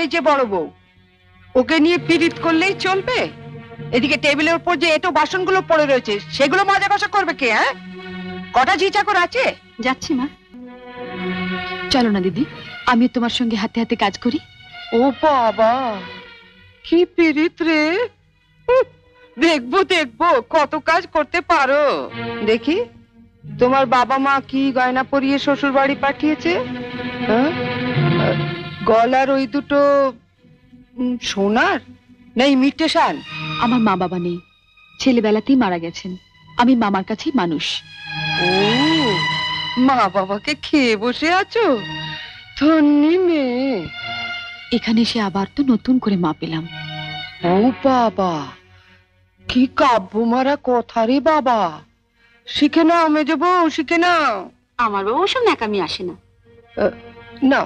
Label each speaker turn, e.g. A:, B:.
A: এই যে বড় বউ, ওকে নিয়ে পীড়িত করলেই চলবে? এদিকে টেবিলের উপর যে এটো বাসনগুলো পড়ে রয়েছে সেগুলো মাজা কষা করবে কে? হ্যাঁ, কটা ঝি চাকর আছে?
B: যাচ্ছি মা। চলো না দিদি, আমি তোমার সঙ্গে হাতে হাতে কাজ করি।
A: ও বাবা, কি পীড়িত রে! দেখবো দেখবো কত কাজ করতে পারো। দেখি তোমার বাবা মা কি গয়না পরিয়ে শ্বশুর বাড়ি পাঠিয়েছে। হ্যাঁ, গলার ওই দুটো সোনার না ইমিটেশন?
B: আমার মা বাবা নেই, ছেলেবেলাতেই মারা গেছেন। আমি মামার কাছেই মানুষ।
A: ও, মা বাবাকে খেয়ে বসে আছো? ধন্যি মেয়ে।
B: এখানে এসে আবার তো নতুন করে মা পেলাম।
A: ও বাবা, কি কাব্য মারা কথা রে বাবা! শিখে নাও মেজো বউ, শিখে নাও।
B: আমার বাবা ওসব ন্যাকামি আসে না।
A: নাও